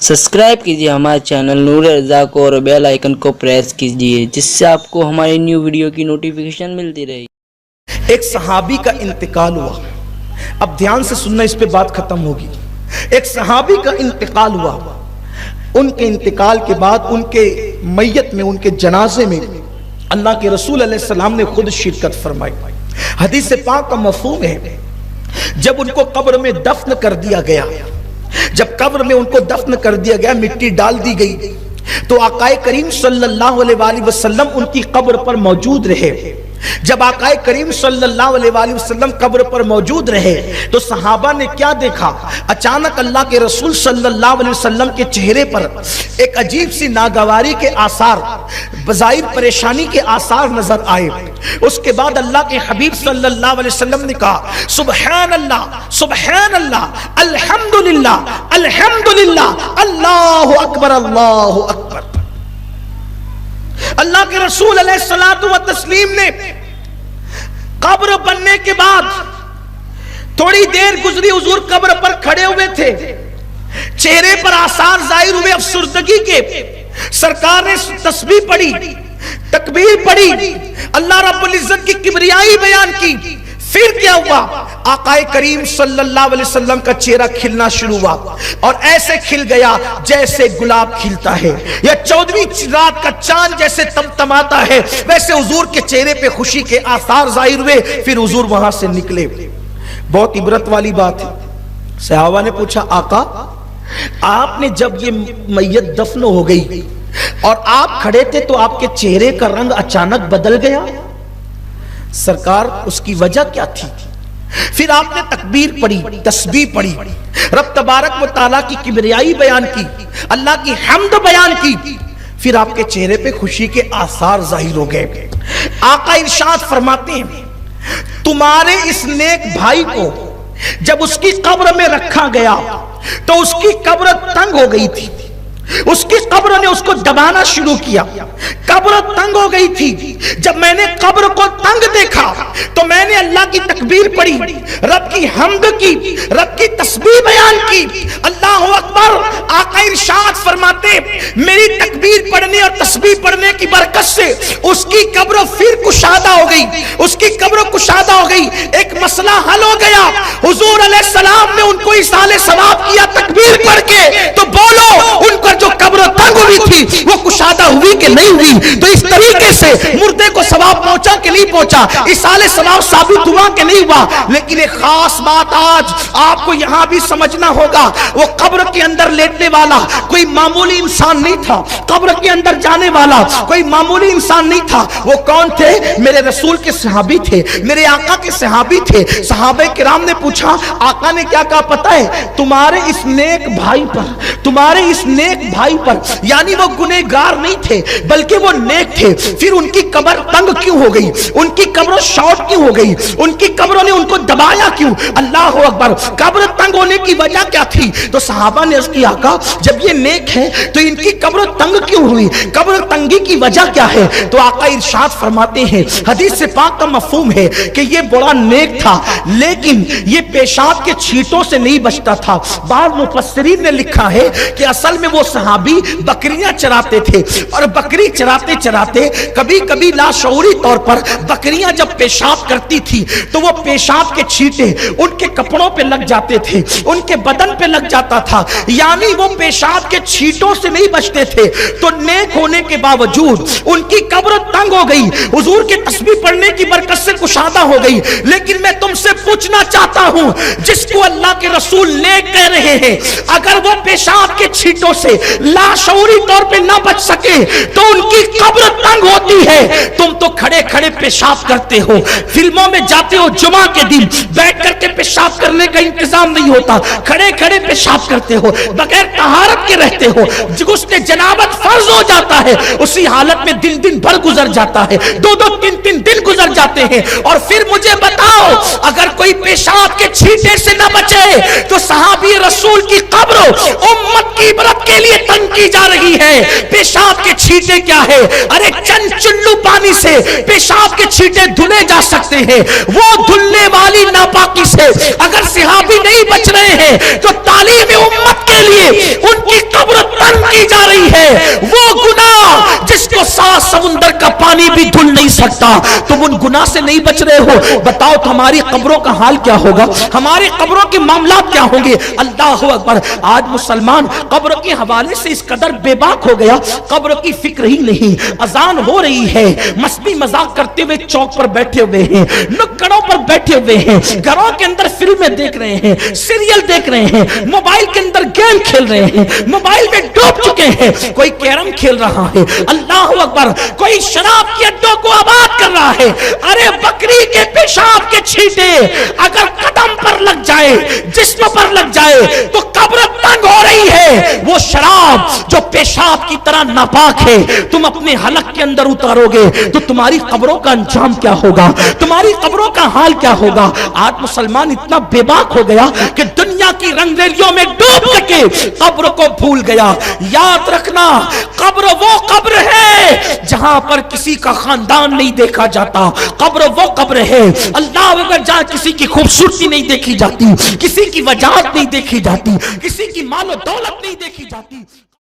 Subscribe कीजिए हमारे channel नूर रज़ा को और बेल आइकन को प्रेस कीजिए जिससे आपको हमारी न्यू वीडियो की नोटिफिकेशन मिलती रहे। एक सहाबी का इंतकाल हुआ। अब ध्यान से सुनना, इस पे बात खत्म होगी। एक सहाबी का इंतकाल हुआ। उनके इंतकाल के बाद उनके मैयत में, उनके जनाजे में अल्लाह के रसूल अलैहि सलाम ने खुद शिरकत फरमाई। हदीस पाक का मफहूम है, जब उनको कब्र में दफन कर दिया गया, जब कब्र में उनको दफन कर दिया गया, मिट्टी डाल दी गई, तो आकाए करीम सल्लल्लाहु अलैहि वसल्लम उनकी कब्र पर मौजूद रहे। जब आकाए करीम सल्लल्लाहु अलैहि वसल्लम कब्र पर मौजूद रहे तो सहाबा ने क्या देखा? अचानक अल्लाह के रसूल सल्लल्लाहु अलैहि वसल्लम के चेहरे पर एक अजीब सी नागवारी के आसार, बज़ाहिर परेशानी के आसार नजर आए। उसके बाद अल्लाह के हबीब सल्लल्लाहु अलैहि वसल्लम ने कहा, सुबहान अल्लाह, सुबहान अल्लाह, अल्हम्दुलिल्लाह, अल्हम्दुलिल्लाह, अल्लाहु अकबर, अल्लाहु अकबर। अल्लाह के रसूल अलैहिस्सलातु व तस्लीम ने कब्र बनने के बाद थोड़ी देर गुजरी, हुजूर कब्र पर खड़े हुए थे, चेहरे पर आसार जाहिर हुए अफसुर्दगी के। सरकार ने तस्बीह पढ़ी, तकबीर पढ़ी, अल्लाह रब्बुल इज्जत की किबरियाई बयान की। फिर क्या हुआ? आकाए करीम सल्लल्लाहु अलैहि वसल्लम का चेहरा खिलना शुरू हुआ और ऐसे खिल गया जैसे गुलाब खिलता है या 14वीं रात का चांद जैसे तमतमाता है, वैसे हुजूर के चेहरे पे खुशी के आसार जाहिर हुए। फिर हुजूर वहां से निकले। बहुत इबरत वाली बात है। सहाबा ने पूछा, आका आपने जब ये मैयत दफन हो गई और आप खड़े थे तो आपके चेहरे का रंग अचानक बदल गया, सरकार उसकी वजह क्या थी? फिर आपने तकबीर पढ़ी, तस्बीह पढ़ी, रब तबारक व तआला की किबरियाई बयान की, अल्लाह की हम्द बयान की, फिर आपके चेहरे पे खुशी के आसार जाहिर हो गए। आका इरशाद फरमाते हैं, तुम्हारे इस नेक भाई को जब उसकी कब्र में रखा गया तो उसकी कब्र तंग हो गई थी। उसकी कब्र ने उसको दबाना शुरू किया, कब्र तंग हो गई थी। जब मैंने कब्र को तंग देखा तो मैंने अल्लाह की तकबीर पढ़ी, रब की हम्द की, रब की तस्बीह बयान की, अल्लाहु अकबर। आका इरशाद फरमाते, मेरी तकबीर पढ़ने और तस्बीह पढ़ने की बरकत से उसकी कब्र फिर कुशादा हो गई, उसकी कब्र कुशादा हो गई, एक मसला हल हो गया। हुजूर अलैहि सलाम ने उनको इसाले सवाब किया तकबीर पढ़ के। तो बोलो, उनको जो कब्र तंग हुई थी वो कुशादा हुई कि नहीं हुई? तो इस तरीके से मुर्दे को सवाब पहुंचा कि नहीं पहुंचा? इसाले सवाब साबित हुआ कि नहीं हुआ? लेकिन एक खास बात आज आपको यहां भी समझना होगा, वो कब्र के अंदर लेटने वाला कोई मामूली इंसान नहीं था, कब्र के अंदर जाने वाला कोई मामूली इंसान नहीं था। वो कौन थे? मेरे रसूल के सहाबी थे, मेरे आका के सहाबी थे। सहाबे किराम ने पूछा, आका ने क्या कहा पता है? तुम्हारे इस नेक भाई पर, तुम्हारे इस नेक भाई पर, यानी वो गुनहगार नहीं थे बल्कि वो नेक थे, फिर उनकी कब्र तंग क्यों हो गई? उनकी कब्र शॉर्ट क्यों हो गई? उनकी कब्रों ने उनको दबाया क्यों? अल्लाह अकबर। कब्र तंग होने की वजह क्या थी? तो सहाबा ने अर्ज़ किया, आका जब ये नेक है तो इनकी कब्र तंग क्यों हुई? कब्र तंगी की वजह क्या है? तो आका इरशाद फरमाते हैं, हदीस से पाक का मफहूम है कि ये बड़ा नेक था लेकिन ये पेशाब के छींटों से नहीं बचता था। बाद मुफस्सिरीन ने लिखा है कि असल में वो सहाबी बकरियां चराते थे और बकरी चराते चराते कभी कभी लाशऊरी तौर पर बकरियां जब पेशाब करती थी तो वो पेशाब के छींटे उनके कपड़ों पे लग जाते थे, उनके बदन पे लग जाता था, यानी वो पेशाब के छींटों से नहीं बचते थे। तो नेक होने के बावजूद उनकी कब्र तंग हो गई, हुजूर के तस्बीह पढ़ने की बरकत से कुशादा हो गई। लेकिन मैं तुमसे पूछना चाहता हूं, जिसको अल्लाह के रसूल नेक कह रहे हैं, अगर वो पेशाब के छींटों से लाशऊरी तौर पे ना बच सके तो उनकी कब्र तंग होती है। तुम तो खड़े खड़े पेशाब करते हो, फिल्मों में जाते हो, जुमा के दिन बैठ करके पेशाब करने का इंतजाम नहीं होता, खड़े खड़े पेशाब करते हो, बगैर तहारत के रहते हो, गुस्ले जनाबत फर्ज हो जाता है, उसी हालत में दिन दिन भर गुजर जाता है, 2-2 3-3 दिन गुजर जाते हैं। और फिर मुझे बताओ, अगर कोई पेशाब के छींटे से ना बचे तो सहाबी रसूल की कब्र उम्मत की इबरत के लिए तंग की जा रही है। पेशाब के छींटे क्या है? अरे चंद चुल्लू पानी से पेशाब के छींटे धुले जा सकते हैं, वो धुलने वाली नापाकी से अगर सहाबी नहीं बच रहे हैं तो तालीम उम्मत के लिए उनकी कब्र کی جا رہی ہے وہ گناہ جس کو 7 سمندر کا پانی بھی دھل نہیں سکتا. تم ان گناہ سے نہیں بچ رہے ہو. بتاؤ تو ہماری قبروں کا حال کیا ہوگا, ہماری قبروں کے معاملات کیا ہوں گے. اللہ اکبر. آج مسلمان قبر کے حوالے سے اس قدر بے باک ہو گیا, قبر کی فکر ہی نہیں. اذان ہو رہی ہے, مستی مذاق کرتے ہوئے چوک پر بیٹھے ہوئے ہیں, نکڑوں پر بیٹھے ہوئے ہیں, گھروں کے اندر فلمیں دیکھ رہے ہیں, سیریل دیکھ رہے ہیں, موبائل کے اندر گیم کھیل رہے ہیں, موبائل میں ڈوب چکے ہیں. کوئی کیرم کھیل رہا ہے, اللہ اکبر, کوئی شراب کے اڈوں کو آباد کر رہا ہے. ارے بکری کے پیشاب کے چھینٹے اگر قدم پر لگ جائے, جسم پر لگ جائے تو قبر تنگ ہو رہی ہے. وہ شراب جو پیشاب کی طرح ناپاک ہے تم اپنے حلق کے اندر اتارو گے تو تمہاری قبروں کا انجام کیا ہوگا, تمہاری قبروں کا حال کیا ہوگا. آج مسلمان اتنا بے باک ہو گیا کہ دنیا کی رنگ ریلیوں میں ڈوب کے قبر کو بھول گیا. یاد رکھنا, قبر وہ قبر ہے جہاں پر کسی کا خاندان نہیں دیکھا جاتا. قبر وہ قبر ہے اللہ اکبر جہاں کسی کی خوبصورتی نہیں دیکھی جاتی, کسی کی وجاہت نہیں دیکھی جاتی, کسی کی مال و دولت نہیں دیکھی جاتی.